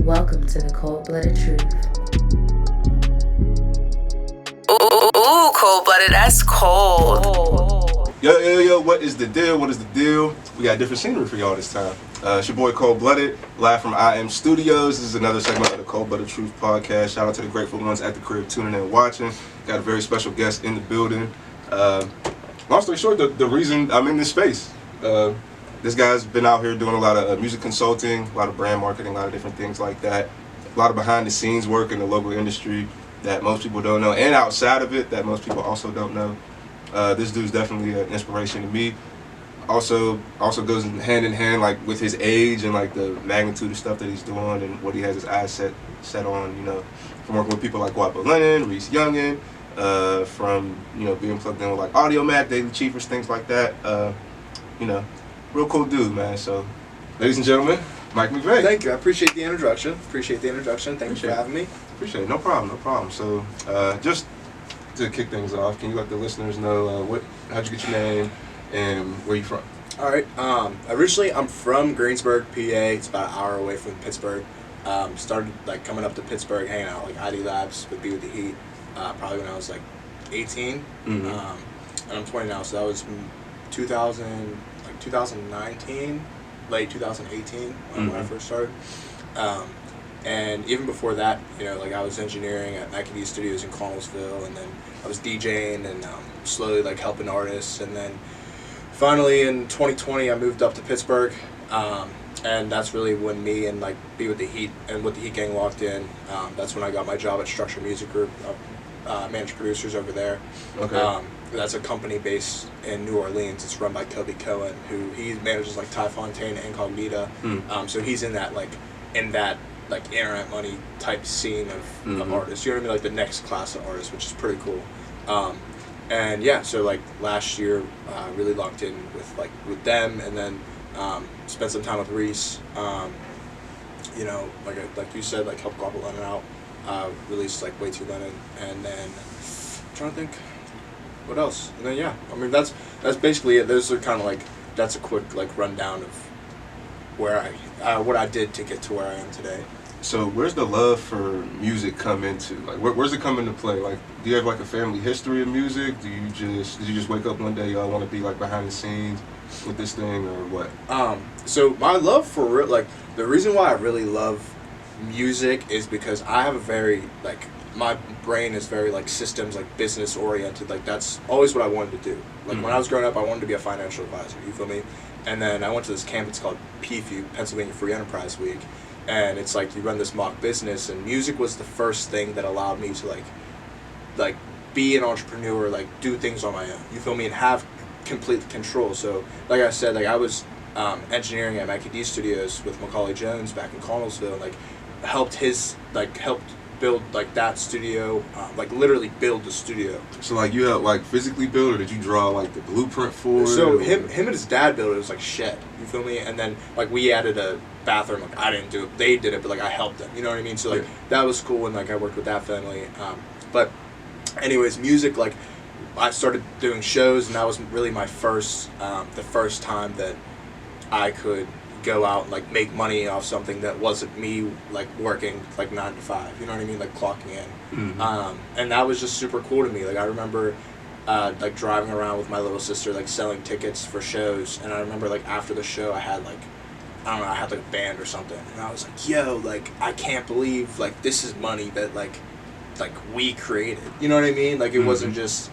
Welcome to the Cold-Blooded Truth. Ooh, cold-blooded, that's cold. Yo, what is the deal? What is the deal? We got different scenery for y'all this time. It's your boy Coleblooded, live from IM Studios. This is another segment of the Cold-Blooded Truth podcast. Shout out to the grateful ones at the crib tuning in and watching. Got a very special guest in the building. Long story short, the reason I'm in this space, this guy's been out here doing a lot of music consulting, a lot of brand marketing, a lot of different things like that. A lot of behind the scenes work in the local industry that most people don't know, and outside of it that most people also don't know. This dude's definitely an inspiration to me. Also goes hand in hand like with his age and like the magnitude of stuff that he's doing and what he has his eyes set on. You know, from working with people like Guapa Lennon, Reese Youngin, from being plugged in with like Audio Mac, Daily Chiefers, things like that. Real cool dude, man. So, ladies and gentlemen, Mike Mcvay. Thank you. I appreciate the introduction. Thank you for having me. Appreciate it. No problem. So, just to kick things off, can you let the listeners know how'd you get your name and where you from? All right. Originally, I'm from Greensburg, PA. It's about an hour away from Pittsburgh. Started like coming up to Pittsburgh, hanging out like ID Labs with Be With The Heat. Probably when I was like 18. Mm-hmm. And I'm 20 now, so that was 2019, late 2018 when I first started. And even before that, I was engineering at Mcvay Studios in Connellsville, and then I was DJing and slowly like helping artists, and then finally in 2020 I moved up to Pittsburgh, and that's really when me and like Be With The Heat and With The Heat Gang walked in. That's when I got my job at Structure Music Group, managed producers over there. Okay. That's a company based in New Orleans. It's run by Kobe Cohen, who he manages like Ty Fontaine and Incognita. So he's in that internet money type scene of artists. You know what I mean? Like the next class of artists, which is pretty cool. And yeah, so like last year, really locked in with them, and then spent some time with Reese. Like you said, like helped Guapa Lennon out. Released like Way Too Lennon, and then I'm trying to think what else. And then yeah, I mean that's basically it. Those are kind of like that's a quick like rundown of where what I did to get to where I am today. So where's the love for music come into? Like where's it come into play? Like do you have like a family history of music? Did you just wake up one day, y'all want to be like behind the scenes with this thing, or what? So my love for real, like the reason why I really love music is because I have a very like my brain is very like systems, like business oriented. Like that's always what I wanted to do. Like when I was growing up, I wanted to be a financial advisor. You feel me? And then I went to this camp. It's called Peeves, Pennsylvania Free Enterprise Week, and it's like you run this mock business. And music was the first thing that allowed me to like be an entrepreneur, like do things on my own. You feel me? And have complete control. So like I said, like I was engineering at Mcvay Studios with Macaulay Jones back in Connellsville, and like helped build like that studio, like literally build the studio. So like you helped like physically build, or did you draw like the blueprint for it? So him and his dad built it. It was like shed. You feel me? And then like we added a bathroom. Like I didn't do it. They did it, but like I helped them. You know what I mean? So like that was cool, and like I worked with that family. But anyways, music, like I started doing shows, and that was really my first, the first time that I could go out and like make money off something that wasn't me like working like 9 to 5, you know what I mean, like clocking in. And that was just super cool to me. Like I remember like driving around with my little sister, like selling tickets for shows, and I remember like after the show I had like a band or something, and I was like, yo, like I can't believe like this is money that like we created, you know what I mean? Like it wasn't just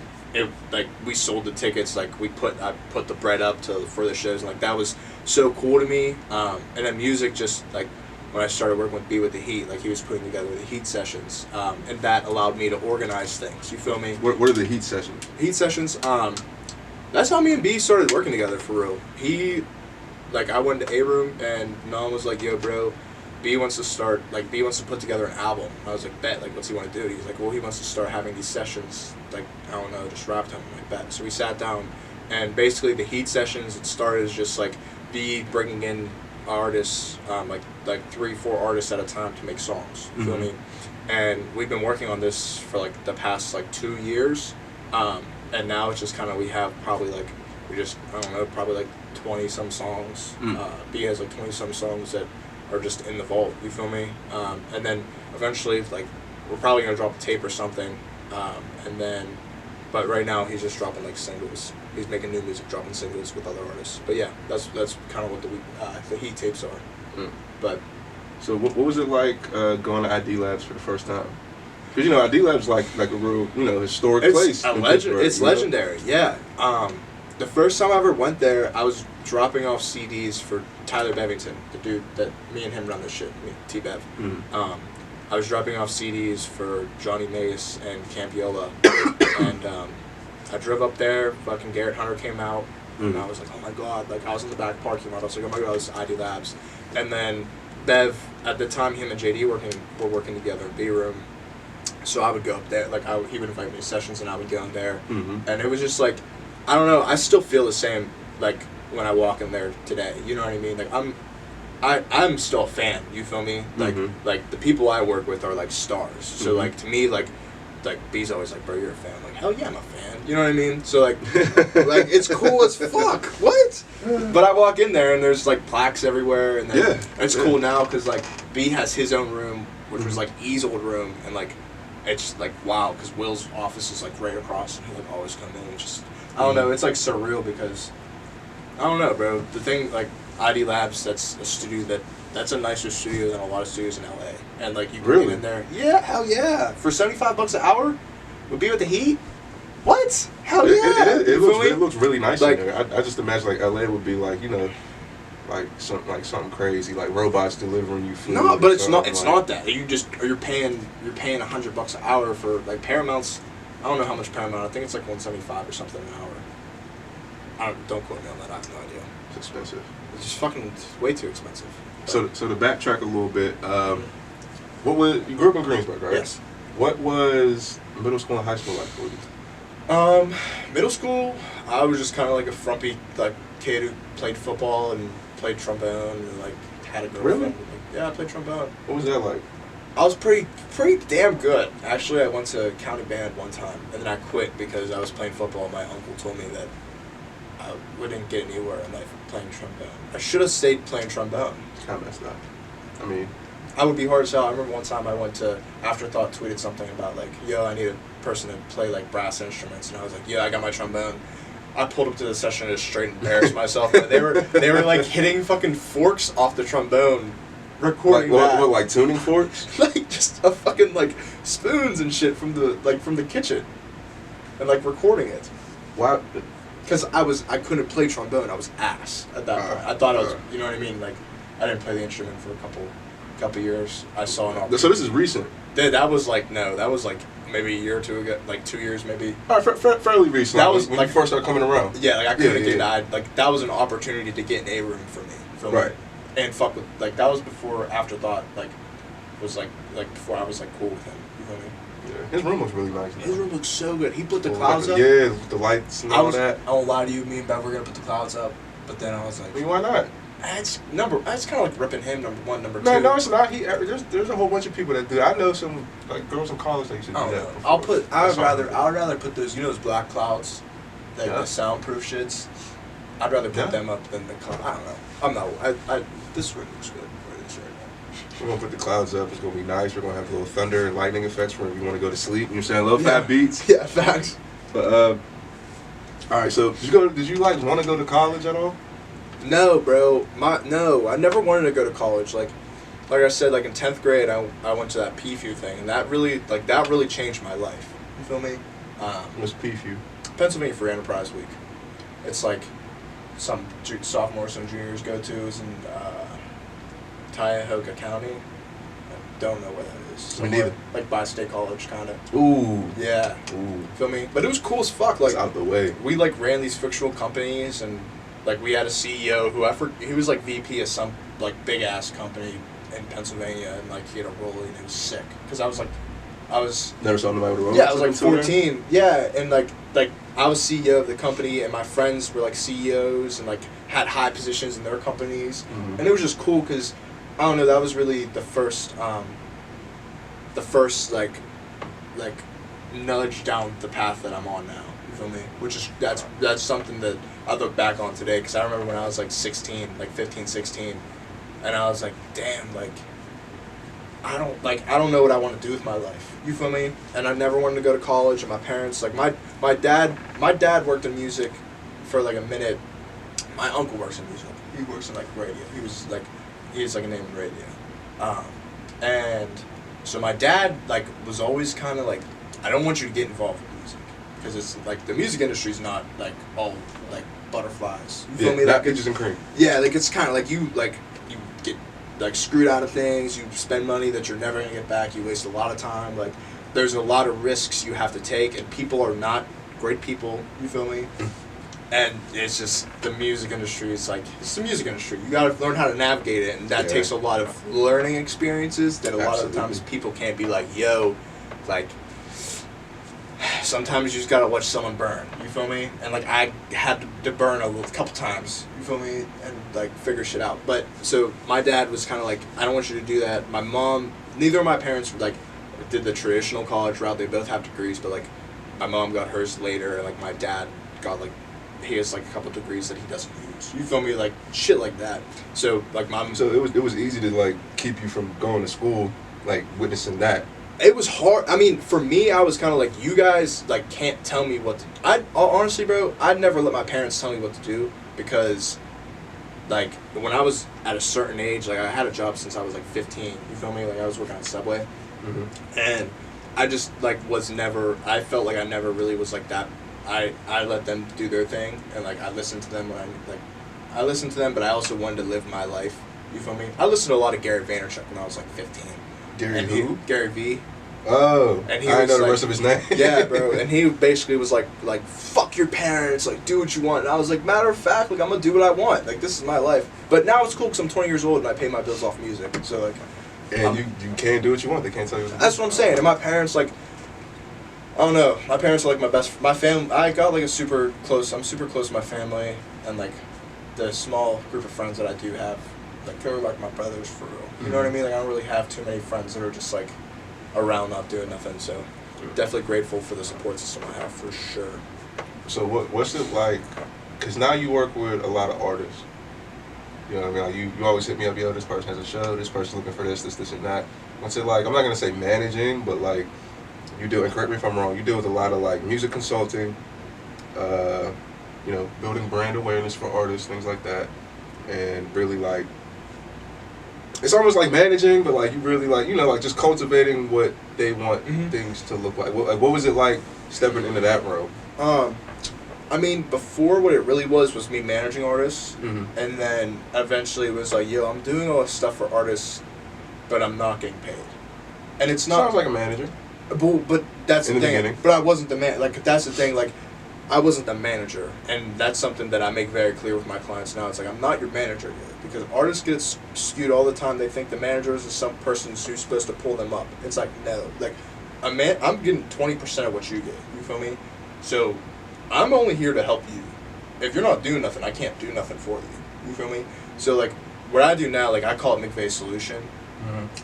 like we sold the tickets, like I put the bread up for the shows, and like that was so cool to me. And then music, just like when I started working with Be With The Heat, like he was putting together the Heat sessions, and that allowed me to organize things. You feel me? What are the Heat sessions? Heat sessions. That's how me and B started working together for real. I went to A Room, and Nam was like, yo, bro, B wants to put together an album. I was like, bet, like, what's he want to do? He's like, well, he wants to start having these slike, I don't know, just rap time. I'm like, bet. So we sat down, and basically the Heat sessions, it started as just like B bringing in artists, like 3-4 artists at a time to make songs. You feel me? And we've been working on this for like the past like 2 years, and now it's just kind of, we have probably like, probably like 20 some songs. B has like 20 some songs that are just in the vault. You feel me? And then eventually, like, we're probably gonna drop a tape or something, and then. But right now he's just dropping like singles. He's making new music, dropping singles with other artists. But yeah, that's kind of what the Heat tapes are. Mm. But so what was it like going to ID Labs for the first time? Because you know ID Labs like a real historic place. It's legendary. Yeah. The first time I ever went there, I was dropping off CDs for Tyler Bevington, the dude that me and him run this shit. T-Bev. Mm. I was dropping off CDs for Johnny Mace and Campiola, and I drove up there. Fucking Garrett Hunter came out, and I was like, oh my god! Like I was in the back parking lot. I was like, oh my god, this is ID Labs. And then Bev, at the time, him and JD were working together in B Room, so I would go up there. Like he would invite me to sessions, and I would go in there, and it was just like, I don't know. I still feel the same like when I walk in there today. You know what I mean? Like I'm still a fan. You feel me? Like the people I work with are like stars. So like to me like B's always like, bro, you're a fan. I'm like, hell yeah, I'm a fan. You know what I mean? So like like it's cool as fuck. What? But I walk in there and there's like plaques everywhere, and then it's cool now because like B has his own room, which was like E's old room, and like it's like wow because Will's office is like right across, and he like always come in and just I don't know. It's like surreal because I don't know, bro. The thing like. ID Labs, that's a studio that's a nicer studio than a lot of studios in LA. And like you can get in there. Yeah, hell yeah. For $75 an hour? We'll be with the Heat? What? Hell yeah. It looks really nice in there. I just imagine like LA would be like, like something crazy, like robots delivering you food. No, but it's not that. You're paying $100 an hour for like Paramount's. I don't know how much Paramount. I think it's like $175 or something an hour. Don't quote me on that. I have no idea. It's expensive. It's just fucking way too expensive. So to backtrack a little bit, you grew up in Greensburg, right? Yes. What was middle school and high school like for you? Middle school, I was just kind of like a frumpy like kid who played football and played trombone and like had a girlfriend. Really? Yeah, I played trombone. What was that like? I was pretty damn good. Actually, I went to county band one time, and then I quit because I was playing football. My uncle told me that I wouldn't get anywhere in life playing trombone. I should have stayed playing trombone. Kind of messed up. I mean, I would be hard as hell. I remember one time I went to Afterthought tweeted something about like, yo, I need a person to play like brass instruments, and I was like, yeah, I got my trombone. I pulled up to the session and just straight embarrassed myself. They were like hitting fucking forks off the trombone, recording that. What, like tuning forks? Like just a fucking like spoons and shit from the kitchen, and like recording it. Why? Because I couldn't play trombone. I was ass at that point. I thought I was, you know what I mean? Like, I didn't play the instrument for a couple years. I saw an opportunity. So this is recent? That was like maybe a year or two ago, like 2 years maybe. All right, fairly recent. That was when like you first started coming around. Yeah, like I couldn't get like that was an opportunity to get in a room for me. Feel me? Right. And fuck with, like, that was before Afterthought, like, was like before I was like cool with him. You feel me? Yeah, his room looks really nice. His room looks so good. He put the clouds up. Yeah, with the lights and all that. I won't lie to you, me and Bev were gonna put the clouds up, but then I was like, I mean, why not? It's kind of like ripping him, number one, number two. No, it's not. There's a whole bunch of people that do. I know some like girls in college that used to do that. I would rather put those, those black clouds, like the soundproof shits. I'd rather put them up than the cloud. I don't know. This room looks good. We're going to put the clouds up. It's going to be nice. We're going to have a little thunder and lightning effects for if you want to go to sleep. You know what I'm saying? Little fat beats. Yeah, facts. But, all right, so did you like want to go to college at all? No, bro. No, I never wanted to go to college. Like I said, like in 10th grade, I went to that PFU thing, and that really changed my life. You feel me? What's PFU? Pennsylvania Free Enterprise Week. It's like some sophomores and juniors go to. It's in Cuyahoga County. I don't know where that is. Me neither. Like by State College, kind of. Ooh. Yeah. Ooh. Feel me? But it was cool as fuck. Like, it's out the way. We like ran these fictional companies, and like we had a CEO he was like VP of some like big ass company in Pennsylvania, and like he had a rollie and he was sick. Because I was never saw nobody with a rollie. Yeah, I was like 14. Yeah, and like I was CEO of the company, and my friends were like CEOs and like had high positions in their companies, and it was just cool because I don't know, that was really the first like nudge down the path that I'm on now. You feel me? Which is that's something that I look back on today, because I remember when I was like 16, like 15, 16, and I was like, damn, like, I don't know what I want to do with my life. You feel me? And I never wanted to go to college. And my parents, like, my dad worked in music for like a minute. My uncle works in music. He works in like radio. He's like a name in radio. And so my dad like was always kind of like, I don't want you to get involved with music because it's like the music industry is not like all like butterflies. You feel me? Not like peaches and cream. Yeah, like it's kind of like you get like screwed out of things. You spend money that you're never gonna get back. You waste a lot of time. Like there's a lot of risks you have to take, and people are not great people. You feel me? And it's just the music industry is like, it's the music industry. You gotta learn how to navigate it, and that takes a lot of learning experiences that a lot of the times people can't be like, yo, like, sometimes you just gotta watch someone burn, you feel me? And like, I had to burn a couple times, you feel me? And like, figure shit out. But, so, my dad was kind of like, I don't want you to do that. My mom, neither of my parents like, did the traditional college route. They both have degrees, but like, my mom got hers later, and like, my dad got like, he has like a couple degrees that he doesn't use. You feel me? Like shit like that. So like mom. So it was easy to like keep you from going to school, like witnessing that. It was hard. I mean, for me, I was kind of like, you guys like can't tell me what to. Honestly, bro, I'd never let my parents tell me what to do because, like, when I was at a certain age, like I had a job since I was like 15. You feel me? Like I was working on Subway, and I just like was never. I felt like I never really was like that. I let them do their thing, and like I listened to them I listened to them, but I also wanted to live my life. You feel me? I listened to a lot of Gary Vaynerchuk when I was like 15. Gary V. Oh, and he I didn't know like, the rest of his name. Yeah, bro. And he basically was like fuck your parents, like do what you want. And I was like, matter of fact, like I'm gonna do what I want. Like this is my life. But now it's cool because I'm 20 years old and I pay my bills off music. So like, and you can do what you want. They can't tell you what to do. That's what I'm saying. And my parents like. I don't know. My parents are like my family. I got like I'm super close to my family, and like the small group of friends that I do have, like they're like my brothers for real. You know what I mean? Like I don't really have too many friends that are just like around not doing nothing. So definitely grateful for the support system I have for sure. So what's it like? Because now you work with a lot of artists. You know what I mean? Like you always hit me up, yo, this person has a show, this person's looking for this, and that. What's it like? I'm not gonna say managing, but like. You deal, and correct me if I'm wrong, you deal with a lot of like music consulting, you know, building brand awareness for artists, things like that, and really like, it's almost like managing, but like you really like, you know, like just cultivating what they want things to look like. What was it like stepping into that role? I mean, before what it really was me managing artists, and then eventually it was like, yo, I'm doing all this stuff for artists, but I'm not getting paid. And it's not... Sounds like a manager. But that's the thing. Beginning. But I wasn't the man. Like that's the thing. Like I wasn't the manager, and that's something that I make very clear with my clients now. It's like I'm not your manager yet, because artists get skewed all the time. They think the manager is some person who's supposed to pull them up. It's like no. Like I'm getting 20% of what you get. You feel me? So I'm only here to help you. If you're not doing nothing, I can't do nothing for you. You feel me? So like what I do now, like I call it Mcvay solution,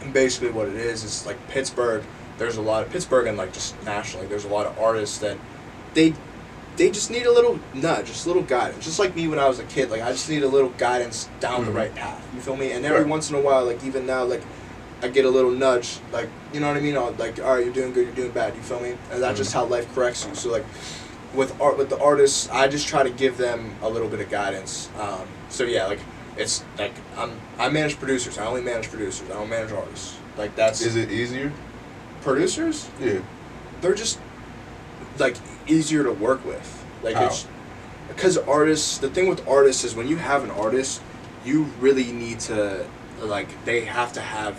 and basically what it is like Pittsburgh. There's a lot of Pittsburgh and like just nationally, there's a lot of artists that they just need a little nudge, just a little guidance. Just like me when I was a kid, like I just need a little guidance down the right path. You feel me? And every once in a while, like even now, like I get a little nudge, like you know what I mean? I'll, like, all right, you're doing good, you're doing bad. You feel me? And that's just how life corrects you. So like with the artists, I just try to give them a little bit of guidance. So yeah, like it's like I manage producers. I only manage producers. I don't manage artists. Like that's. Is it easier? Producers? Yeah. They're just like easier to work with. Like How? it's because artists, the thing with artists is when you have an artist, you really need to like they have to have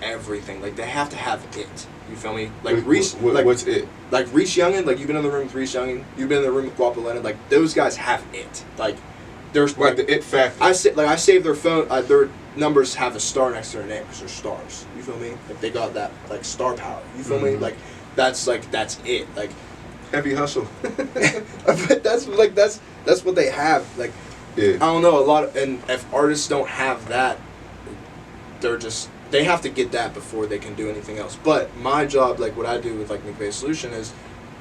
everything. Like they have to have it. You feel me? Like Reese like what's it? Like Reese Youngin, like you've been in the room with Reese Youngin, you've been in the room with Guapo Lennon, like those guys have it. Like there's like the it factor. I save their phone their numbers have a star next to their name because they're stars. You feel me? Like they got that like star power. You feel me? Like that's it. Like heavy hustle. but that's what they have. Like I don't know and if artists don't have that, they have to get that before they can do anything else. But my job, like what I do with like Mcvay Solution is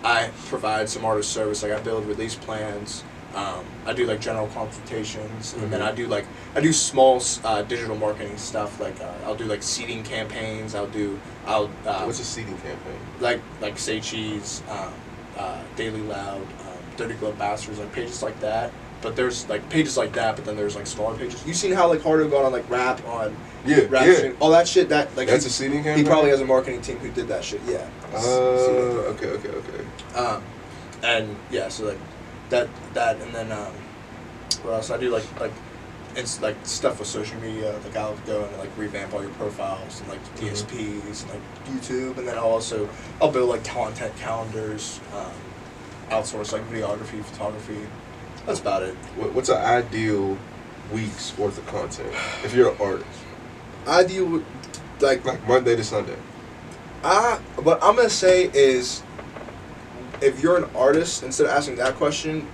I provide some artist service. Like I build release plans. I do like general consultations, and then I do small digital marketing stuff. Like I'll do like seeding campaigns. What's a seeding campaign? Like Say Cheese, Daily Loud, Dirty Glove Bastards, like pages like that. But there's like pages like that, but then there's like smaller pages. You seen how like Hardo got on like rap stream, all that shit. That like that's a seeding campaign. He probably has a marketing team who did that shit. Yeah. Okay. And yeah, so like that, and then what else? I do it's like stuff with social media. Like I'll go and like revamp all your profiles and like DSPs and like YouTube, and then I'll build like content calendars, outsource like videography, photography. That's about it. What's an ideal week's worth of content if you're an artist? Ideal, like Monday to Sunday. What I'm gonna say is, if you're an artist, instead of asking that question,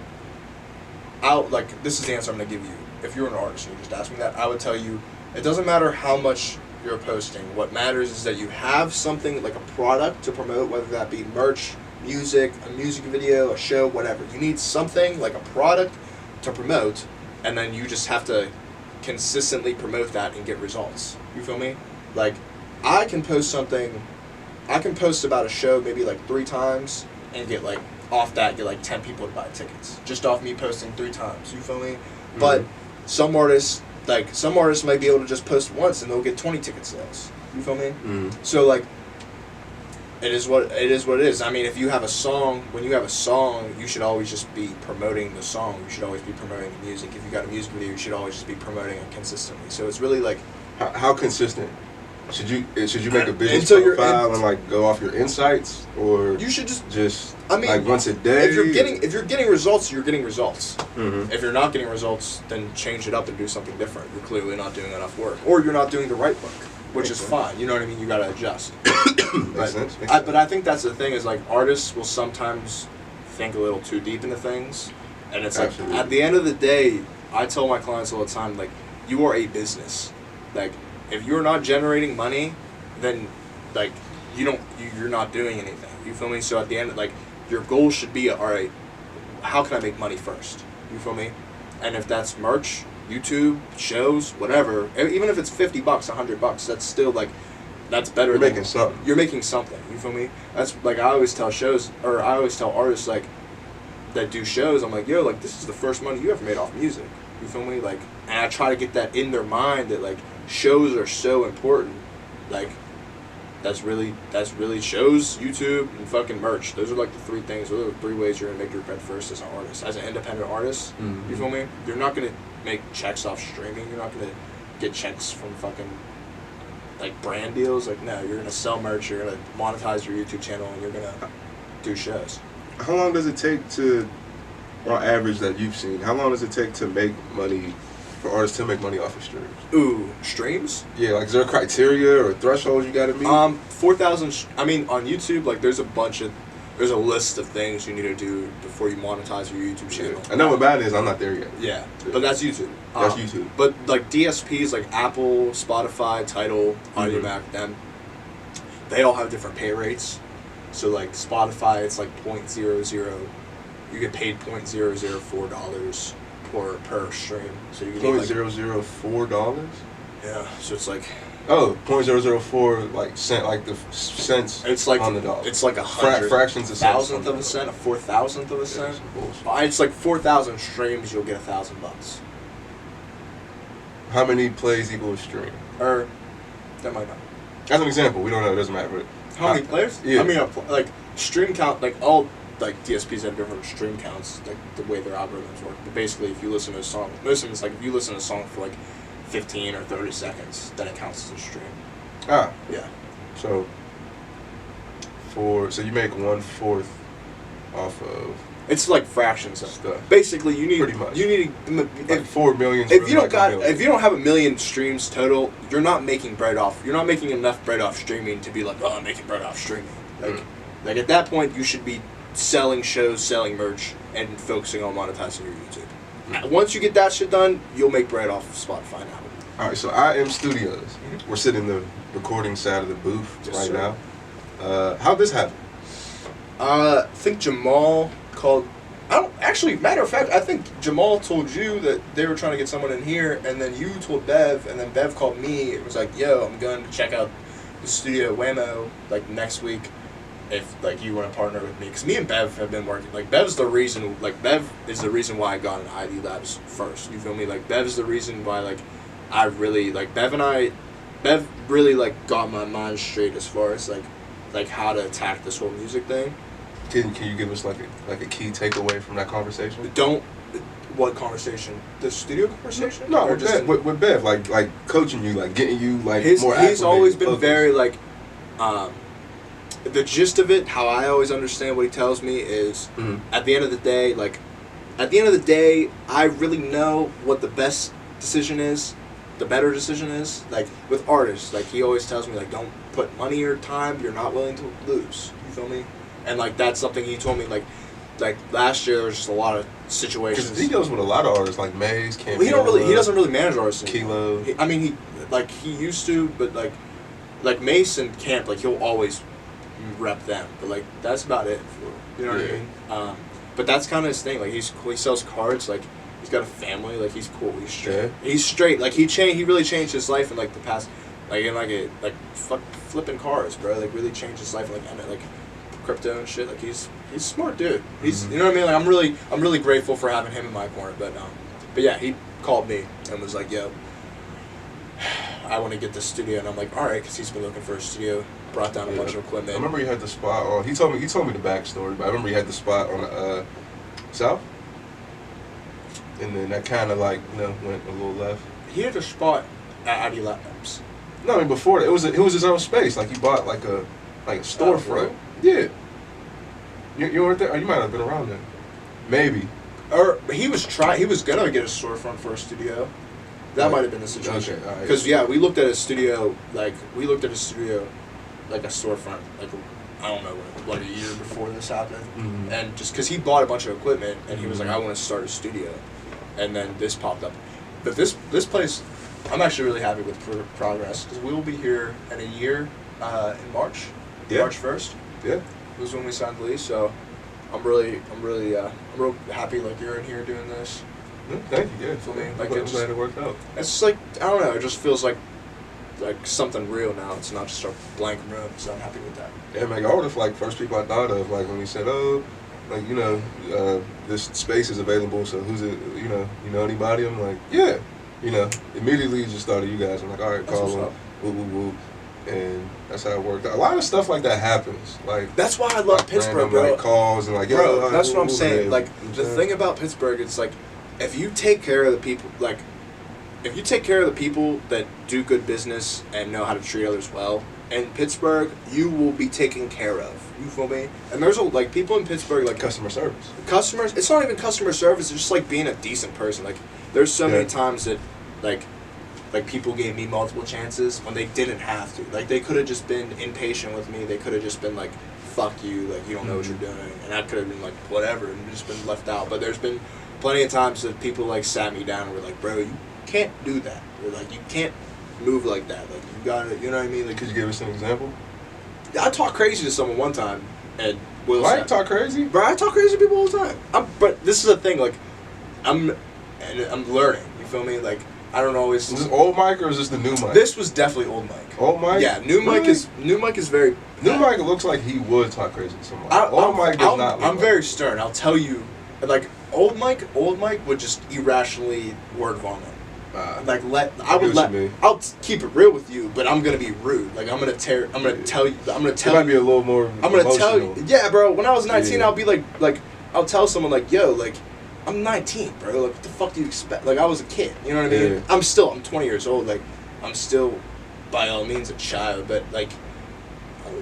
this is the answer I'm gonna give you. If you're an artist and you just ask me that, I would tell you, it doesn't matter how much you're posting. What matters is that you have something like a product to promote, whether that be merch, music, a music video, a show, whatever. You need something like a product to promote, and then you just have to consistently promote that and get results. You feel me? Like, I can post about a show maybe like 3 times and get like, off that, get like 10 people to buy tickets. Just off me posting 3 times. You feel me? Mm-hmm. But some artists might be able to just post once and they'll get 20 ticket sales. You feel me? Mm-hmm. So like, it is what it is. I mean, if you have a song, when you have a song, you should always just be promoting the song. You should always be promoting the music. If you got a music video, you should always just be promoting it consistently. So it's really like, how consistent? Should you make a business profile and like go off your insights, or you should just I mean, like once a day? If you're getting results, you're getting results. Mm-hmm. If you're not getting results, then change it up and do something different. You're clearly not doing enough work, or you're not doing the right work, which is fine. You know what I mean? You gotta adjust. Makes sense. But I think that's the thing is like artists will sometimes think a little too deep into things, and it's like at the end of the day, I tell my clients all the time, like, you are a business. Like, if you're not generating money, then like you're not doing anything. You feel me? So at the end, like, your goal should be, all right, how can I make money first? You feel me? And if that's merch, YouTube, shows, whatever, even if it's $50, $100, that's still like, that's better. You're making something. You're making something. You feel me? That's like, I always tell artists like that do shows, I'm like, yo, like, this is the first money you ever made off music. You feel me? Like, and I try to get that in their mind that like shows are so important. Like, that's really shows, YouTube, and fucking merch. Those are like the 3 things. Those are the 3 ways you're gonna make your bread first as an artist, as an independent artist. Mm-hmm. You feel me? You're not gonna make checks off streaming. You're not gonna get checks from fucking like brand deals. Like, no, you're gonna sell merch. You're gonna monetize your YouTube channel, and you're gonna do shows. How long does it take to, on average, that you've seen? How long does it take to make money? For artists to make money off of streams? Ooh, streams? Yeah, like, is there a criteria or thresholds you gotta meet? 4,000. I mean, on YouTube, like, there's a list of things you need to do before you monetize your YouTube channel. I know what bad is. I'm not there yet. Yeah, but that's YouTube. That's YouTube. But like DSPs, like Apple, Spotify, Tidal, Audiomack, them, they all have different pay rates. So like Spotify, it's like 0.00. You get paid $0.004 per stream. So you get $0.004? Yeah. So it's like, oh, 0.004 like cent, like the cents. It's like on the dollar. It's like 100 fractions of cents. 1,000th of a cent, a 4,000th of a cent. It's like 4,000 streams, you'll get $1,000. How many plays equal a stream? Or that might not. As an example, we don't know. It doesn't matter. But how many players? Yeah. I mean, like stream count, like all like DSPs have different stream counts, like the way their algorithms work. But basically, if you listen to a song, most of it's like if you listen to a song for like 15 or 30 seconds, then it counts as a stream. Ah. Yeah. So you make 1/4 off of. It's like fractions of stuff. Basically, you need pretty much. You need like 4 million. If you don't have 1 million streams total, you're not making bread off. You're not making enough bread off streaming to be like, oh, I'm making bread off streaming. Like at that point, you should be selling shows, selling merch, and focusing on monetizing your YouTube. Once you get that shit done, you'll make bread off of Spotify now. All right, so I Am Studios. We're sitting in the recording side of the booth right now. How'd this happen? I think Jamal called I don't actually. Matter of fact, I think Jamal told you that they were trying to get someone in here, and then you told Bev, and then Bev called me. It was like, "Yo, I'm going to check out the studio at Waymo like next week. If like you want to partner with me, because me and Bev have been working. Like Bev's the reason. Like Bev is the reason why I got in ID Labs first. You feel me? Like Bev's the reason why like I really like Bev really like got my mind straight as far as like how to attack this whole music thing. Can you give us like a key takeaway from that conversation? What conversation? The studio conversation? No, or with Bev, with Bev, like coaching you, like getting you like more. He's always been focused. very like, the gist of it. How I always understand what he tells me is at the end of the day, I really know what the best decision is, the better decision is. Like with artists, like he always tells me like don't put money or time you're not willing to lose. You feel me? And like that's something he told me like last year there was just a lot of situations. Because he deals with a lot of artists like Maze, Camp. Well, he doesn't really manage artists. Kilo. He used to, but like Mason Camp, like he'll always rep them, but like that's about it. You know what I mean? But that's kind of his thing. Like he sells cards. Like he's got a family. Like he's cool. He's straight. Yeah. He's straight. Like he really changed his life in like the past. Flipping cars, bro. Like really changed his life. Like crypto and shit. Like he's a smart dude. He's you know what I mean. Like I'm really grateful for having him in my corner. But yeah, he called me and was like, yo, I want to get this studio, and I'm like, all right, because he's been looking for a studio. Brought down a bunch of equipment. I remember he had the spot on. He told me the backstory, but I remember he had the spot on the south, and then that kind of like went a little left. He had a spot at ID Labs. No, I mean before that, it was his own space. Like he bought like a storefront. Yeah. You weren't there? Oh, you might have been around then. Maybe. Or he was gonna get a storefront for a studio. That might have been the situation. Okay, because we looked at a studio like a storefront like I don't know like a year before this happened, and just because he bought a bunch of equipment and he was like I want to start a studio, and then this popped up. But this place, I'm actually really happy with progress because we will be here in a year in March. Yeah. March 1st. Yeah. Was when we signed the lease, so I'm real happy like you're in here doing this. Thank you. Yeah. For me, like I'm glad it worked out. It's just like I don't know. It just feels like something real now. It's not just a blank room. So I'm happy with that. Yeah, man. Y'all were the first people I thought of when he said, "Oh, this space is available. So who's it? You know anybody?" I'm like, "Yeah." Immediately just thought of you guys. I'm like, "All right, call them." Woo woo woo. And that's how it worked out. A lot of stuff like that happens. Like that's why I love Pittsburgh, bro. Like calls and like, yo, bro. That's what I'm saying. Like the thing about Pittsburgh, it's like if you take care of the people, that do good business and know how to treat others well, in Pittsburgh, you will be taken care of. You feel me? And there's people in Pittsburgh like customer service. Customers. It's not even customer service. It's just like being a decent person. Like there's so many times that like people gave me multiple chances when they didn't have to. Like they could have just been impatient with me. They could have just been like, "Fuck you," like you don't know what you're doing, and I could have been like whatever and just been left out. But there's been plenty of times that people like sat me down and were like, "Bro, you can't do that," or like, "You can't move like that." Like you gotta, you know what I mean? Like, could you give us an example? I talked crazy to someone one time, and Will. Why you talk crazy? Bro, I talk crazy to people all the time. But this is the thing. Like, I'm learning. You feel me? Like. I don't always. Is this old mic or is this the new mic? This was definitely old mic. Old mic? Yeah, new mic is very. New mic looks like he would talk crazy to someone. Old mic does not. I'm very stern. I'll tell you, like old mic would just irrationally word vomit. I'll keep it real with you, but I'm gonna be rude. Like I'm gonna tell you. It might be a little more. I'm gonna tell you. Yeah, bro. When I was 19, I'll be like I'll tell someone like, yo, like. I'm 19, bro. Like, what the fuck do you expect? Like, I was a kid. You know what I mean? Yeah. I'm 20 years old. Like, I'm still, by all means, a child. But, like,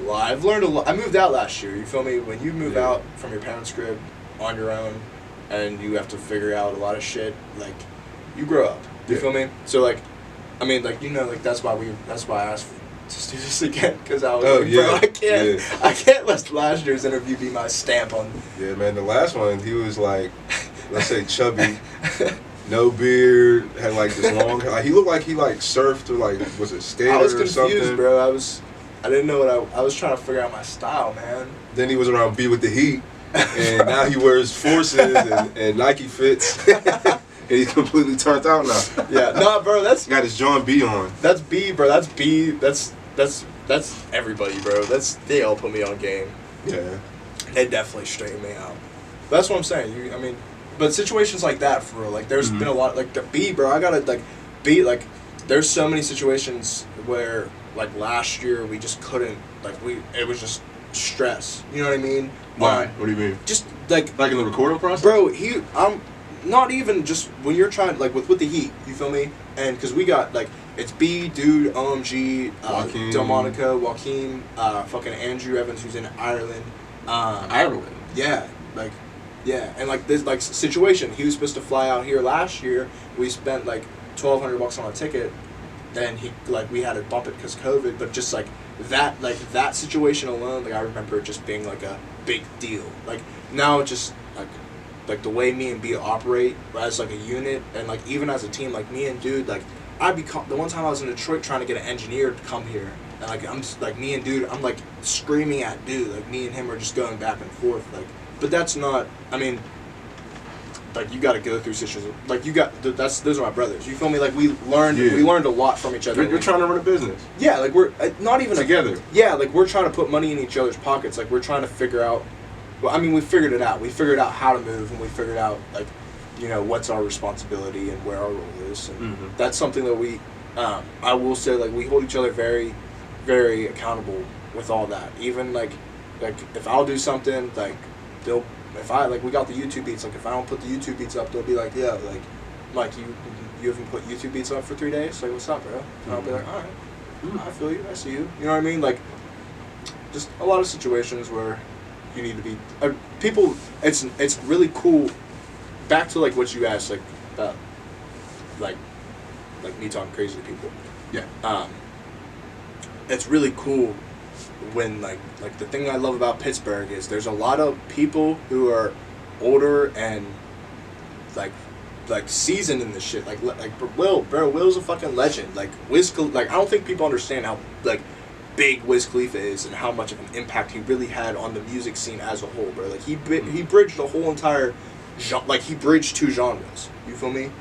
I've learned a lot. I moved out last year. You feel me? When you move out from your parents' crib on your own and you have to figure out a lot of shit, like, you grow up. You feel me? So, like, I mean, like, that's why I asked to do this again. Because I was bro, I can't let last year's interview be my stamp on. Yeah, man. The last one, he was like... Let's say chubby, no beard, had like this long hair. Like, he looked like he like surfed or like was it skater or something. I was confused, bro. I didn't know what I was trying to figure out my style, man. Then he was around Be With The Heat, and now he wears Forces and Nike Fits, and he's completely turned out now. Yeah, no, bro, that's Got his John B on. that's B, bro. That's B. That's everybody, bro. They all put me on game. Yeah. They definitely straighten me out. That's what I'm saying. I mean, but situations like that, for real, like there's been a lot, like the B, bro. I gotta like B, like there's so many situations where like last year we just couldn't, like it was just stress. You know what I mean? Why? What do you mean? Just like in the recording process, bro. I'm not even just when you're trying like with the heat. You feel me? And because we got like it's B, dude, OMG, Delmonica, Joaquin, fucking Andrew Evans, who's in Ireland. Ireland. Yeah, like, yeah, and like this like situation. He was supposed to fly out here last year. We spent like $1,200 on a ticket. Then we had to bump it because COVID. But just like that situation alone, like I remember it just being like a big deal. Like now it just like the way me and B operate as like a unit and like even as a team, like me and dude, like the one time I was in Detroit trying to get an engineer to come here. And like I'm just, like me and dude, I'm like screaming at dude, like me and him are just going back and forth, like. But that's not. I mean, like you got to go through situations. Like those are my brothers. You feel me? Like we learned a lot from each other. You're trying to run a business. Yeah, like we're not even together. Yeah, like we're trying to put money in each other's pockets. Like we're trying to figure out. Well, I mean, we figured it out. We figured out how to move, and we figured out like, you know, what's our responsibility and where our role is. And that's something that we. I will say, like we hold each other very, very accountable with all that. Even like if I'll do something like. If I we got the YouTube beats, like if I don't put the YouTube beats up, they'll be like, yeah, like Mike, you haven't put YouTube beats up for 3 days, like what's up, bro? And I'll be like, all right, I feel you, I see you, you know what I mean? Like just a lot of situations where you need to be people. It's really cool. Back to like what you asked, like about like me talking crazy to people. Yeah. It's really cool. When like the thing I love about Pittsburgh is there's a lot of people who are older and like seasoned in this shit. Like Will's a fucking legend. Like I don't think people understand how like big Wiz Khalifa is and how much of an impact he really had on the music scene as a whole, bro. Like he bridged the whole entire he bridged 2 genres. You feel me?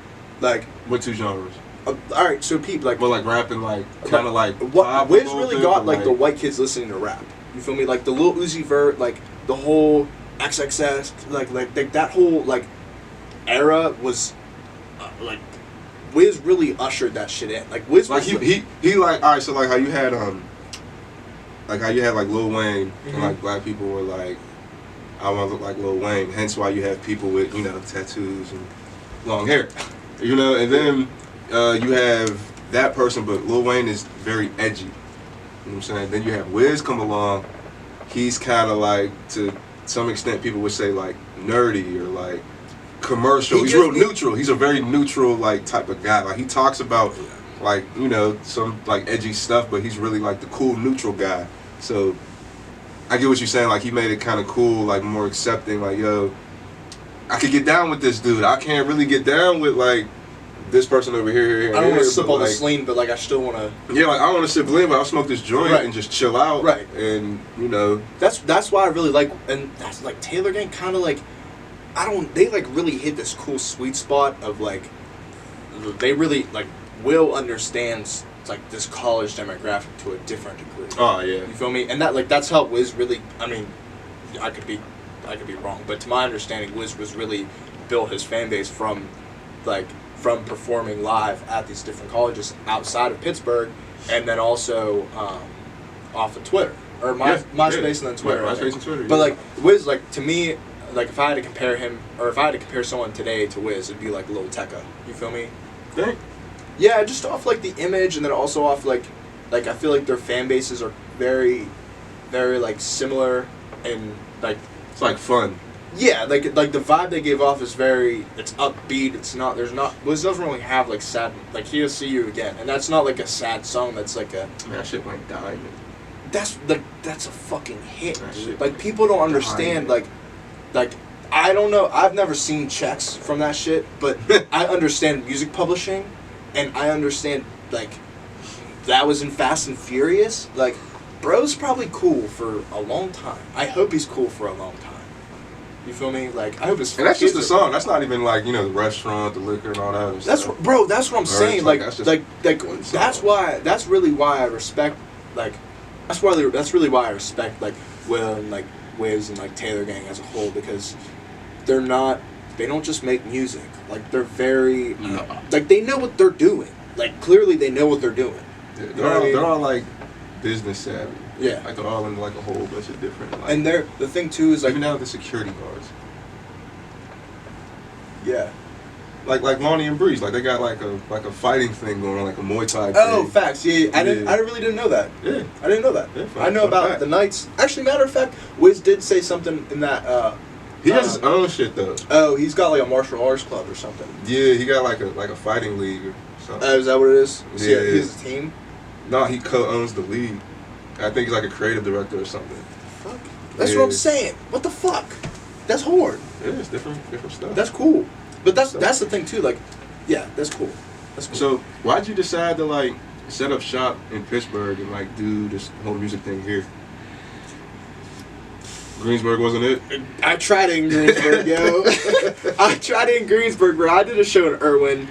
Like what 2 genres? All right, so people like. Well, like rapping, like kind of like. What Wiz really got like the white kids listening to rap. You feel me? Like the Lil Uzi Vert, like the whole XXS, like that whole like era was like Wiz really ushered that shit in. Like Wiz, like he like all right. So like how you had like Lil Wayne and like black people were like, I want to look like Lil Wayne. Hence why you have people with tattoos and long hair, and then. You have that person, but Lil Wayne is very edgy. You know what I'm saying? Then you have Wiz come along. He's kind of like, to some extent, people would say like nerdy or like commercial. He's real neutral. He's a very neutral like type of guy. Like he talks about like some like edgy stuff, but he's really like the cool neutral guy. So I get what you're saying. Like he made it kind of cool, like more accepting. Like yo, I could get down with this dude. I can't really get down with like. This person over here. I don't want to sip all this lean, but like I still want to. Yeah, like I want to sip lean, but I'll smoke this joint and just chill out. Right. And That's why I really like, and that's like Taylor Gang kind of like, they like really hit this cool sweet spot of like, they really like Will understands like this college demographic to a different degree. Oh yeah. You feel me? And that's how Wiz really. I mean, I could be wrong, but to my understanding, Wiz was really built his fan base from performing live at these different colleges outside of Pittsburgh, and then also off of Twitter or MySpace and then Twitter. Yeah, MySpace and Twitter. But like Wiz, like to me, like if I had to compare him or if I had to compare someone today to Wiz, it'd be like Lil Tecca. You feel me? Think? Yeah, just off like the image, and then also off like I feel like their fan bases are very, very like similar, and like it's like fun. Yeah, like the vibe they give off is it's upbeat. It's not. Wiz doesn't really have like sad. Like He'll See You Again, and that's not like a sad song. That's like a. Man, that shit like diamond. That's a fucking hit. Like people don't understand. Like I don't know. I've never seen checks from that shit, but I understand music publishing, and I understand like that was in Fast and Furious. Like, bro's probably cool for a long time. I hope he's cool for a long time. You feel me? Like, I hope it's. And that's just the kids song. That's not even like, you know, the restaurant, the liquor, and all that other That's stuff. bro. That's what I'm saying. Like, that's just that's why. That's really why I respect. Like, that's really why I respect like Will and like Wiz and like Taylor Gang as a whole, because they're not. They don't just make music. Like, they're very. Like, they know what they're doing. Like, clearly they know what they're doing. They're all like business savvy. Yeah. Like, they're all in like a whole bunch of different. Like, And the thing too is like. even now the security guards. Yeah. Like Lonnie and Breeze, like they got like a fighting thing going on, like a Muay Thai Oh, thing. facts. Yeah, I really didn't know that. Yeah. I didn't know that. Yeah, I know about fact. the Knights. Actually, matter of fact, Wiz did say something in that. He has his own shit though. Oh, he's got like a martial arts club or something. Yeah, he got like a fighting league or something. Oh, is that what it is? Yeah, He has a team. No, he co-owns the league. I think he's like a creative director or something. Fuck. That's what I'm saying. What the fuck? That's hard. Yeah, it's different stuff. That's cool. But that's the thing too. Like, yeah, that's cool. That's cool. So why'd you decide to like set up shop in Pittsburgh and like do this whole music thing here? Greensburg wasn't it? I tried it in Greensburg, yo. I tried it in Greensburg, bro. I did a show in Irwin.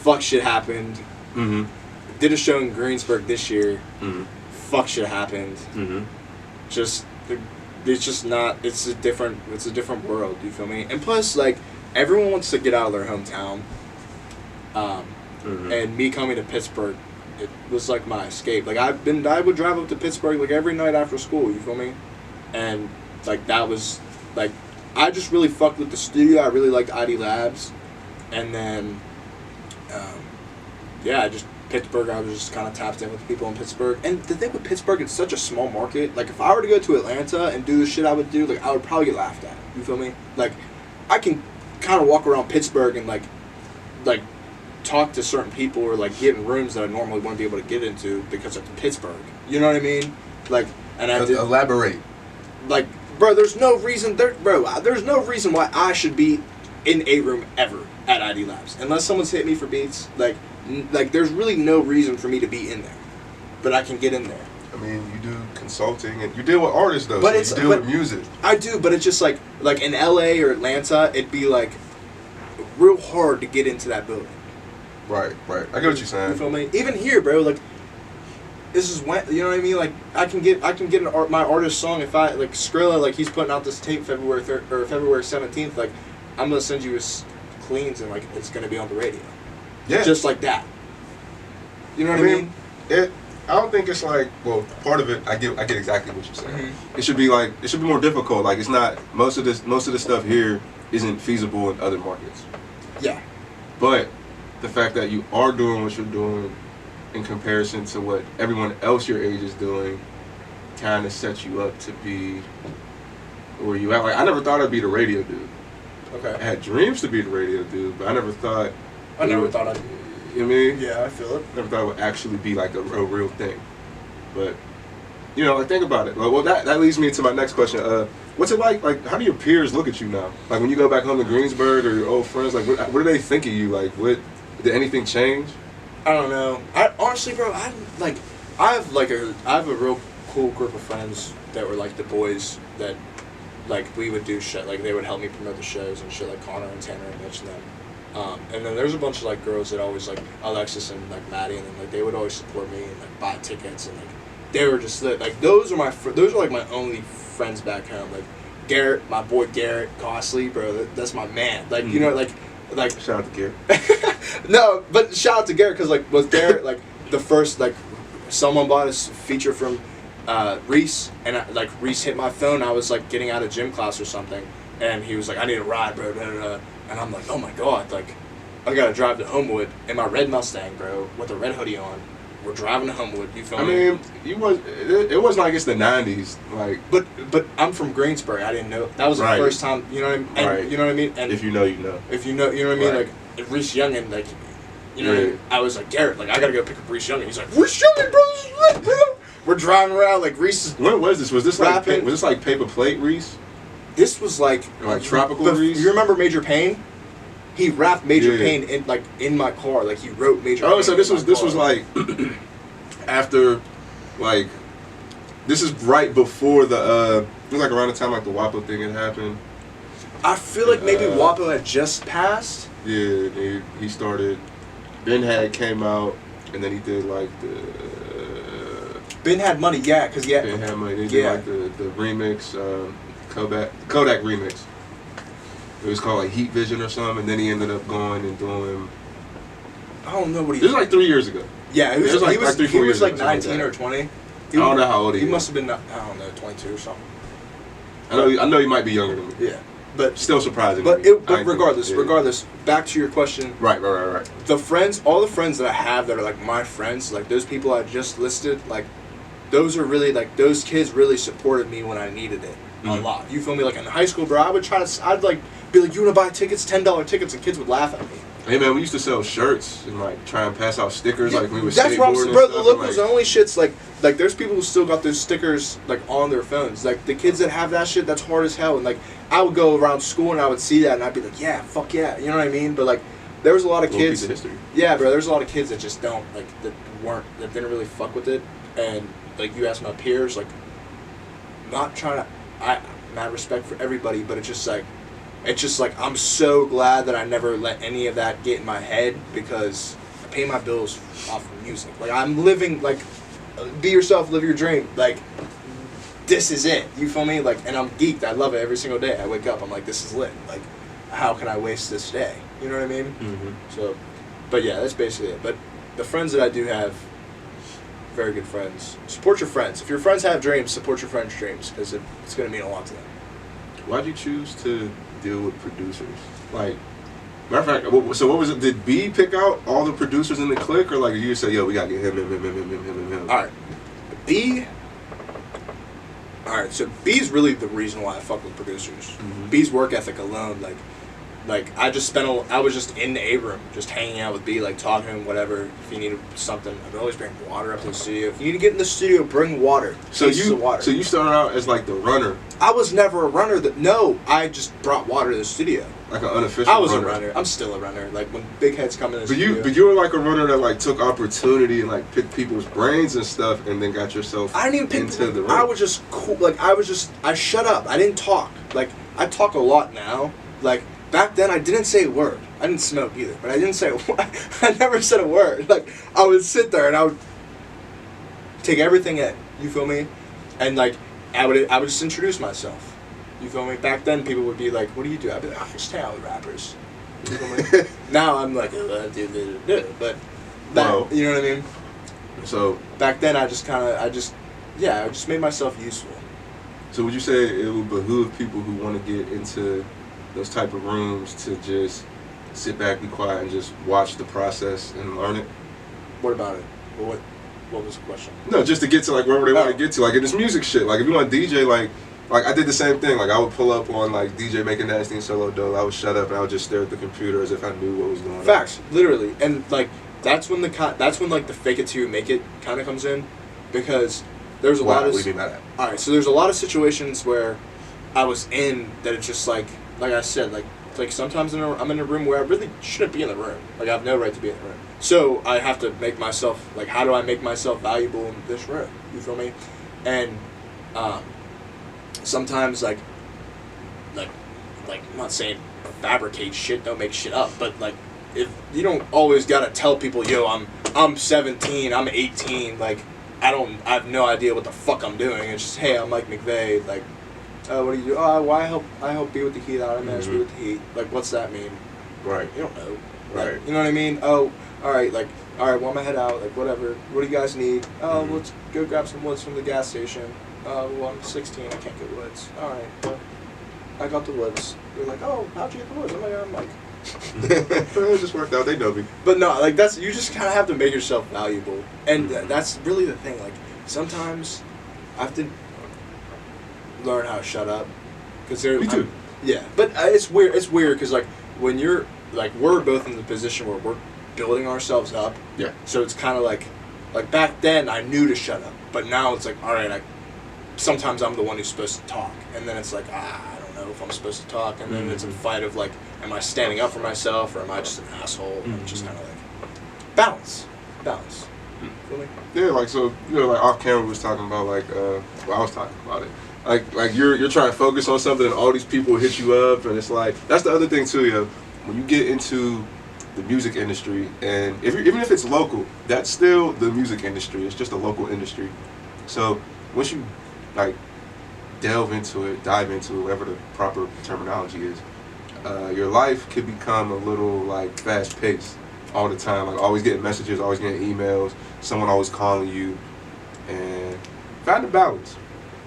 Fuck shit happened. Mm-hmm. Did a show in Greensburg this year. Mm-hmm. Fuck shit happened. Mm-hmm. Just it's just not. It's a different world. You feel me? And plus, like, everyone wants to get out of their hometown. And me coming to Pittsburgh, it was like my escape. Like, I would drive up to Pittsburgh like every night after school. You feel me? And like, that was like, I just really fucked with the studio. I really liked ID Labs, and then yeah, Pittsburgh, I was just kind of tapped in with people in Pittsburgh. And the thing with Pittsburgh, it's such a small market. Like, if I were to go to Atlanta and do the shit I would do, like, I would probably get laughed at. You feel me? Like, I can kind of walk around Pittsburgh and like talk to certain people or like get in rooms that I normally wouldn't be able to get into because it's Pittsburgh. You know what I mean? Like, and I did Elaborate. like, bro. There's no reason why I should be in a room ever at ID Labs unless someone's hit me for beats. Like, there's really no reason for me to be in there, but I can get in there. I mean, you do consulting and you deal with artists though. But so you deal with music. I do, but it's just like in LA or Atlanta, it'd be like real hard to get into that building. Right. I get what you're saying. You feel me? Even here, bro. Like, this is when, you know what I mean. Like, I can get my artist song if I like Skrilla. Like, he's putting out this tape February 17th. Like, I'm gonna send you his cleans and like it's gonna be on the radio. Yeah. Just like that. You know what I mean? I don't think it's like, well, part of it, I get exactly what you're saying. Mm-hmm. It should be more difficult. Like, it's not, most of the stuff here isn't feasible in other markets. Yeah. But the fact that you are doing what you're doing in comparison to what everyone else your age is doing kind of sets you up to be where you at. Like, I never thought I'd be the radio dude. Okay. I had dreams to be the radio dude, but I never thought I never thought I'd. You know what I mean? Yeah, I feel it. Never thought it would actually be like a real thing. But, you know, like, think about it. Like, well, that leads me to my next question. What's it like, how do your peers look at you now? Like, when you go back home to Greensburg or your old friends, like, what do they think of you? Like, did anything change? I don't know. Honestly, bro, I have a real cool group of friends that were like the boys that, like, we would do shit. Like, they would help me promote the shows and shit, like Connor and Tanner and Mitch and them. And then there's a bunch of like girls that always, like Alexis and like Maddie, and then like they would always support me and like buy tickets, and like they were just like those are like my only friends back home. Like Garrett, my boy Garrett Costley, bro, that's my man. Like, you know, like Shout out to Garrett. no, but shout out to Garrett, because like with Garrett, like the first, like, someone bought a feature from Reese, and Reese hit my phone. I was like getting out of gym class or something, and he was like, I need a ride, bro. Blah, blah, blah. And I'm like, oh my god, like, I gotta drive to Homewood in my red Mustang, bro, with a red hoodie on. We're driving to Homewood. You feel me? I mean, it wasn't like it's the '90s, like. But I'm from Greensburg. I didn't know that was the Right. first time. You know what I mean? And, Right. You know what I mean? And If you know, you know. if you know, you know what I mean? Right. Like, if Reese Youngin, like, you know, what I Yeah. mean? I was like, Garrett, like, I gotta go pick up Reese Youngin. He's like, Reese Youngin, bro, this is lit, bro. We're driving around like Reese is. When was this? Was this like Rapping. was this like Paper Plate Reese? This was like Tropical Reese? You remember Major Payne? He rapped Major Yeah. Payne in my car. Like, he wrote Major. Oh, Payne so this in was my this car. was like after, like, this is right before the it was like around the time like the WAPO thing had happened. I feel like maybe WAPO had just passed. Yeah, he started. Ben had came out, and then he did like the. Ben had money, yeah, because yeah. Ben had money. He did like the remix, Kodak remix. It was called like Heat Vision or something, and then he ended up going and doing. I don't know what he. This was like 3 years ago. Yeah, he was like 19 ago, or 20. I don't know how old he is. He must have been, I don't know, 22 or something. I know he might be younger than me. Yeah, but still surprising. But regardless, back to your question. Right. All the friends that I have that are like my friends, like those people I just listed, like those are really like those kids really supported me when I needed it a lot. You feel me? Like in high school, bro, I'd like be like, you wanna buy tickets, $10 tickets, and kids would laugh at me. Hey man, we used to sell shirts and like try and pass out stickers like we were That's what I'm saying, skateboarding bro. and The stuff, locals only shit's like there's people who still got those stickers like on their phones. Like the kids that have that shit, that's hard as hell. And like I would go around school and I would see that and I'd be like, yeah, fuck yeah, you know what I mean? But like there was a lot of kids. Yeah, bro. There's a lot of kids that just don't like that didn't really fuck with it. And like you ask my peers, like not trying to, mad respect for everybody, but it's just like I'm so glad that I never let any of that get in my head because I pay my bills off of music. Like I'm living like be yourself, live your dream. Like this is it. You feel me? Like and I'm geeked. I love it every single day. I wake up, I'm like, this is lit. Like how can I waste this day? You know what I mean? Mm-hmm. So but yeah, that's basically it. But the friends that I do have, very good friends. Support your friends. If your friends have dreams, support your friends' dreams because it's going to mean a lot to them. Why'd you choose to deal with producers? Like, matter of fact, so what was it? Did B pick out all the producers in the clique, or like you say, yo, we gotta get him? All right, B. All right, so B's really the reason why I fuck with producers. Mm-hmm. B's work ethic alone, like I was just in the A room, just hanging out with B, like talking to him, whatever. If he needed something, I'd always bring water up to the studio. If you need to get in the studio, bring water. So you started out as like the runner. I was never a runner. I just brought water to the studio. Like an unofficial. I was a runner. I'm still a runner. Like when big heads come in the studio. But you were like a runner that like took opportunity and like picked people's brains and stuff, and then got yourself. I didn't even into the room. I was just cool. Like I shut up. I didn't talk. Like I talk a lot now. Like. Back then, I didn't say a word. I didn't smoke either, but I didn't say a word. I never said a word. Like, I would sit there and I would take everything in. You feel me? And, like, I would just introduce myself. You feel me? Back then, people would be like, what do you do? I'd be like, I just hang out with rappers. You feel me? Now, I'm like, but that, you know what I mean? So, back then, I just made myself useful. So, would you say it would behoove people who want to get into those type of rooms to just sit back, be quiet, and just watch the process and learn it? What about it? What was the question? No, just to get to like wherever they want to get to. Like in this music shit. Like if you want to DJ, like I did the same thing. Like I would pull up on like DJ making nasty and solo dope. I would shut up and I would just stare at the computer as if I knew what was going on. Facts, literally, and like that's when like the fake it till you make it kind of comes in, because there's a lot of. What do you mean by that? All right, so there's a lot of situations where I was in that it's just like I said, like sometimes I'm in a room where I really shouldn't be in the room. Like I have no right to be in the room. So I have to make myself, like, how do I make myself valuable in this room? You feel me? And sometimes like I'm not saying fabricate shit, don't make shit up, but like if you don't always gotta tell people, yo, I'm 17, I'm 18, like I have no idea what the fuck I'm doing. It's just, hey, I'm like Mcvay, like. What do you do? Oh, well, I help be with the heat out. I manage to be with the heat. Like, what's that mean? Right. You don't know. Right. Like, you know what I mean? Oh, all right. Like, all right. Well, I'm gonna head out. Like, whatever. What do you guys need? Oh, let's go grab some woods from the gas station. Well, I'm 16. I can't get woods. All right. Well, I got the woods. They're like, oh, how'd you get the woods? I'm like. It just worked out. They know me. But no, like you just kind of have to make yourself valuable, and that's really the thing. Like sometimes I have to learn how to shut up, because Me too. Yeah, but it's weird. It's weird because like when you're like we're both in the position where we're building ourselves up. Yeah. So it's kind of like back then I knew to shut up, but now it's like, all right, sometimes I'm the one who's supposed to talk, and then it's like I don't know if I'm supposed to talk, and then it's a fight of like, am I standing up for myself or am I just an asshole? And it's just kind of like balance. Feel me? Yeah, like so, like off camera we was talking about like, I was talking about it. Like you're trying to focus on something and all these people hit you up, and it's like that's the other thing too, yo. When you get into the music industry, and even if it's local, that's still the music industry. It's just a local industry. So once you like dive into it, whatever the proper terminology is, your life could become a little like fast paced all the time. Like always getting messages, always getting emails, someone always calling you, and find the balance.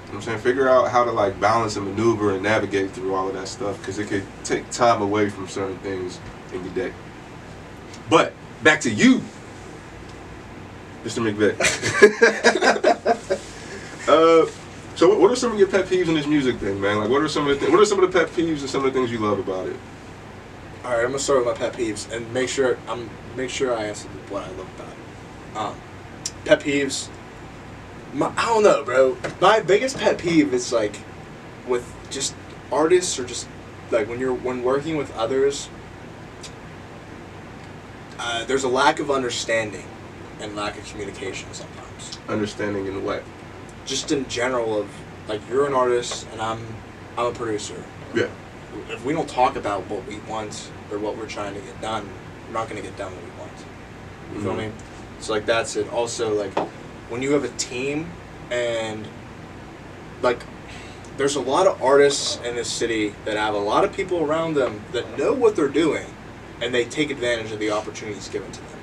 You know what I'm saying? Figure out how to like balance and maneuver and navigate through all of that stuff, because it could take time away from certain things in your day. But back to you, Mr. Mcvay. So what are some of your pet peeves in this music thing, man? Like what are some of the pet peeves and some of the things you love about it? All right, I'm gonna start with my pet peeves and make sure I answer what I love about it. Pet peeves. I don't know, bro. My biggest pet peeve is like with just artists, or just like when working with others. There's a lack of understanding and lack of communication sometimes. Understanding in what? Just in general, of like you're an artist and I'm a producer. Yeah. If we don't talk about what we want or what we're trying to get done, we're not going to get done what we want. You feel me? So like that's it. Also, like when you have a team, and like there's a lot of artists in this city that have a lot of people around them that know what they're doing, and they take advantage of the opportunities given to them.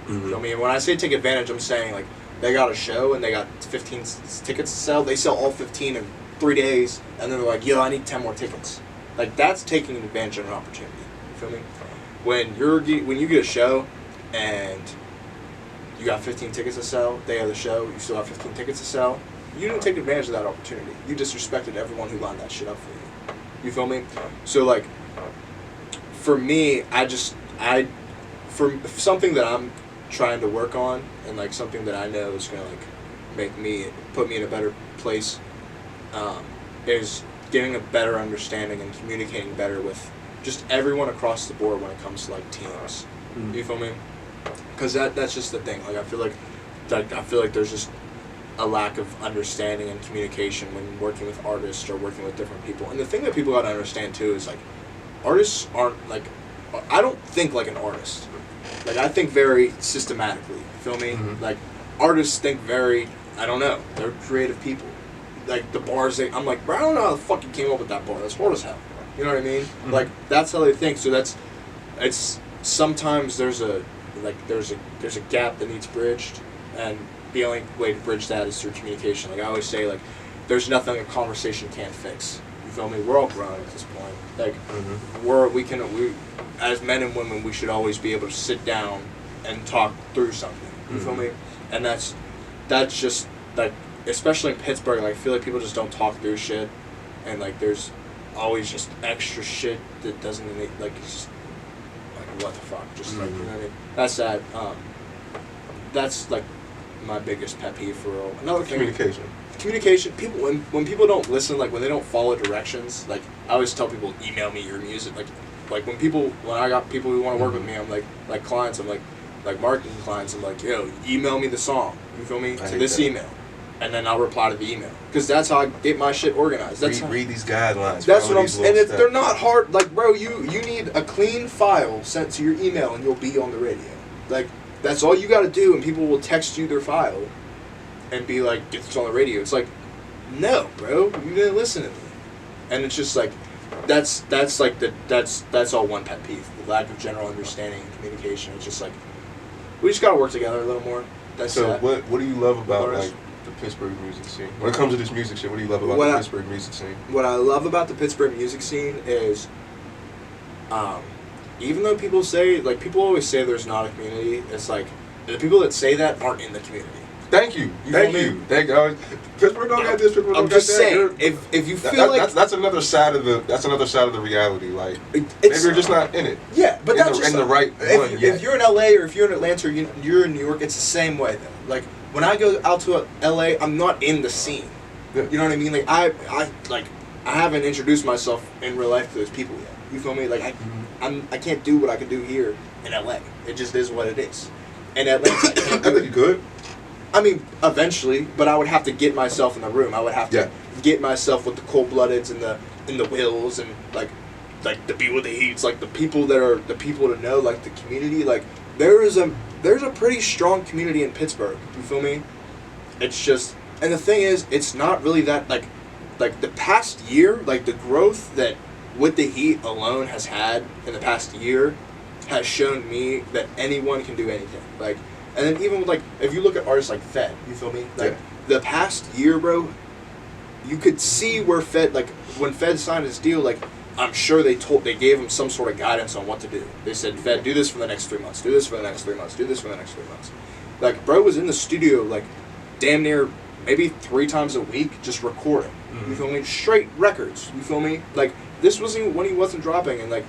You feel me? And when I say take advantage, I'm saying like they got a show and they got 15 tickets to sell. They sell all 15 in 3 days, and then they're like, yo, I need 10 more tickets. Like that's taking advantage of an opportunity. You feel me? When you get a show and you got 15 tickets to sell, day of the show, you still have 15 tickets to sell, you didn't take advantage of that opportunity. You disrespected everyone who lined that shit up for you. You feel me? So like, for me, for something that I'm trying to work on, and like something that I know is gonna like put me in a better place, is getting a better understanding and communicating better with just everyone across the board when it comes to like teams. You feel me? Because that's just the thing. Like I feel like there's just a lack of understanding and communication when working with artists or working with different people. And the thing that people gotta understand too is like artists aren't like, I don't think like an artist. Like I think very systematically. You feel me? Like artists think very, I don't know, they're creative people. Like the bars I'm like, bro, I don't know how the fuck you came up with that bar. That's hard as hell. You know what I mean? Like that's how they think. So it's sometimes there's a gap that needs bridged, and the only way to bridge that is through communication. Like I always say, like there's nothing a conversation can't fix. You feel me? We're all grown at this point. Like we as men and women, we should always be able to sit down and talk through something. You feel me? And that's just like, especially in Pittsburgh, like I feel like people just don't talk through shit, and like there's always just extra shit that doesn't make, like it's just like what the fuck, just like, you know what I mean? That's sad. That's like my biggest pet peeve for real. Another thing, communication. People when people don't listen, like when they don't follow directions, like I always tell people, email me your music. Like when I got people who want to work with me, I'm like clients, I'm like marketing clients, I'm like, yo, email me the song. You feel me? To this email. And then I'll reply to the email, because that's how I get my shit organized. Read these guidelines. That's what I'm saying. And if they're not hard, like bro, you need a clean file sent to your email, and you'll be on the radio. Like that's all you got to do, and people will text you their file, and be like, get this on the radio. It's like, no, bro, you didn't listen to me. And it's just like, that's all one pet peeve: the lack of general understanding and communication. It's just like, we just got to work together a little more. That's so. What do you love about like the Pittsburgh music scene? When it comes to this music shit, what do you love about the Pittsburgh music scene? What I love about the Pittsburgh music scene is, even though people always say there's not a community, it's like the people that say that aren't in the community. Thank you. Thank you. Pittsburgh don't got this. Pittsburgh don't got that. I'm just saying, if you feel like that's another side of the reality. Like maybe you're just not in it. Yeah, but that's just in the right one. If you're in LA or if you're in Atlanta or you're in New York, it's the same way though. Like when I go out to LA, I'm not in the scene. Yeah. You know what I mean? Like I haven't introduced myself in real life to those people yet. You feel me? Like I can't do what I can do here in LA. It just is what it is. In Atlanta, I can't do I think you could. I mean, eventually, but I would have to get myself in the room. I would have to get myself with the Cold-Bloodeds and the Wills and like the Be With The Heats, like the people that are the people to know, like the community. Like there's a pretty strong community in Pittsburgh. You feel me? It's just, and the thing is, it's not really that like the past year, like the growth that With The Heat alone has had in the past year has shown me that anyone can do anything. Like, and then even with like, if you look at artists like Fed, you feel me? Like the past year, bro, you could see where Fed, like when Fed signed his deal, like I'm sure they gave him some sort of guidance on what to do. They said, Fed, do this for the next 3 months, do this for the next 3 months, do this for the next 3 months. Like, bro was in the studio like damn near maybe 3 times a week just recording. You feel me? Straight records. You feel me? Like, this wasn't when he wasn't dropping, and like,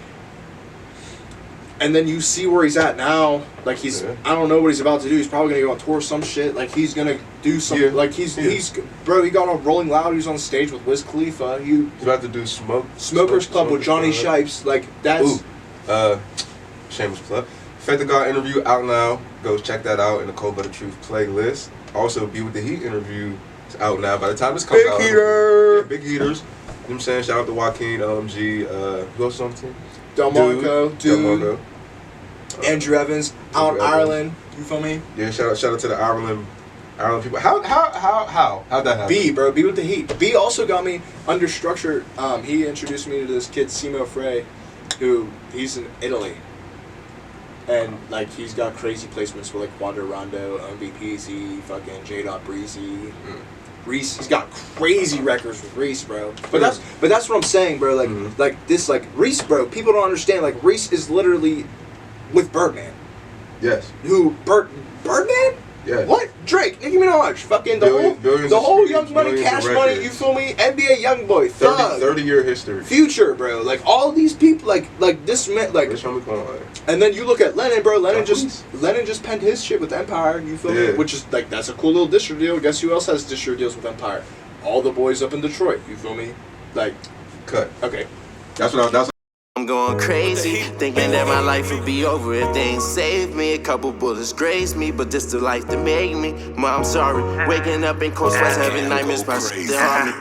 and then you see where he's at now. Like, he's, I don't know what he's about to do. He's probably gonna go on tour or some shit. Like, he's gonna do something. Like, he's bro. He got on Rolling Loud. He was on stage with Wiz Khalifa. He's about to do Smokers Club with Johnny Shipes. Like, that's shameless plug. Fed the God interview out now. Go check that out in the Cold-Blooded Truth playlist. Also, Be With The Heat interview is out now. By the time this comes out, big heaters. You know what I'm saying? Shout out to Joaquin, OMG, who else on the team? Delmarco, Andrew Evans, out in Ireland. You feel me? Yeah, shout out to the Ireland people. How'd that happen? B, bro, Be With The Heat. B also got me under structure. He introduced me to this kid, Simo Frey, who he's in Italy. And like he's got crazy placements with like Quadro Rondo, MVPZ, fucking J. Breezy, Reese. He's got crazy records with Reese, bro. But that's what I'm saying, bro. Like like this, like Reese, bro. People don't understand. Like Reese is literally with Birdman. Yes. Who Birdman? Yeah. What? Drake, Nicki Minaj, fucking the whole Young Money, Cash Money, you feel me? NBA Youngboy, Thug, 30-year history. Future, bro. Like all these people, like this meant like. And then you look at Lennon, bro. Lennon just penned his shit with Empire. You feel me? Which is like that's a cool little distro deal. Guess who else has distro deals with Empire? All the boys up in Detroit. You feel me? Like, cut. Okay. I'm going crazy, thinking that my life would be over if they ain't saved me. A couple bullets grazed me, but this the life that made me. Mom, I'm sorry, waking up in cold sweats, having nightmares about shit that harm me.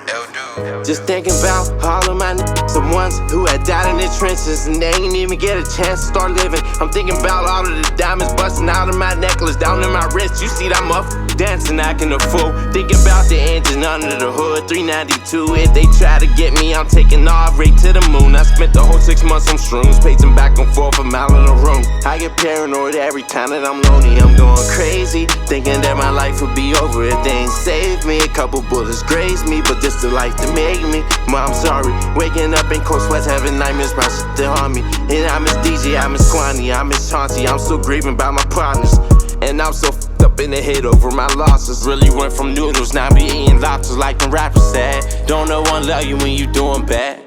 Just thinking about all of my the ones who had died in the trenches and they ain't even get a chance to start living. I'm thinking about all of the diamonds busting out of my necklace, down in my wrist. You see that muff dancing, acting a fool. Thinking about the engine under the hood, 392. If they try to get me, I'm taking off right to the moon. I spent the whole 6 months on shrooms, pacing back and forth a mile in a room. I get paranoid every time that I'm lonely. I'm going crazy, thinking that my life would be over if they ain't saved me. A couple bullets grazed me, but this the life that made me. Mom, I'm sorry, waking up in cold sweats, having nightmares about shit that harm me. And I miss DJ, I miss Kwani, I miss Chauncey. I'm still grieving about my partners, and I'm so f***ed up in the head over my losses. Really went from noodles, now be eating lobsters like the rappers said. Don't no one love you when you doing bad.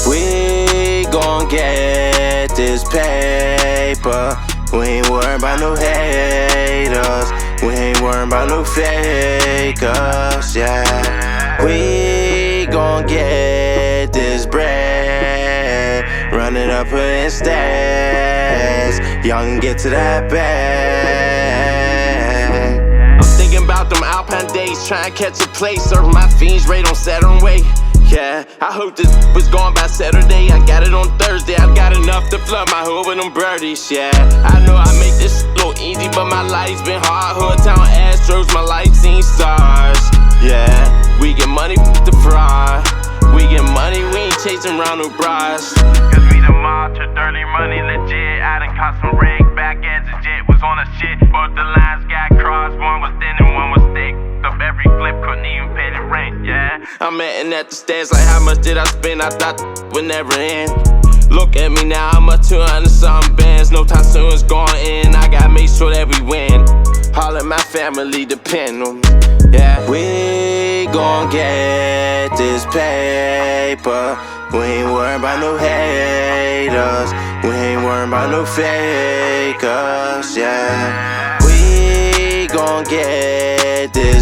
We gon' get this paper. We ain't worried about no haters. We ain't worried about no fakers, yeah. We gon' get this bread. Run it up in stairs. Y'all can get to that bag. I'm thinking about them Alpine days, trying to catch a place. Serving my fiends right on Saturn Way. Yeah, I hope this was gone by Saturday. I got it on Thursday. I got enough to flood my hood with them birdies. Yeah, I know I make this look easy, but my life's been hard. Hood town Astros, my life seen stars. Yeah, we get money to fry. We get money, we ain't chasing round no bras. Cause we the mob to dirty money legit. I done caught some rig back as a jet was on a shit. Both the lines got crossed, one was thin and one was thick. Up every flip, couldn't even pay the rent, yeah. I'm acting at the stairs like how much did I spend? I thought would never end. Look at me now, I'm up 200-something bands. No time soon it's going in, I gotta make sure that we win. All of my family depend on me, yeah. We gon' get this paper. We ain't worried about no haters. We ain't worried about no fakers, yeah. We gon' get this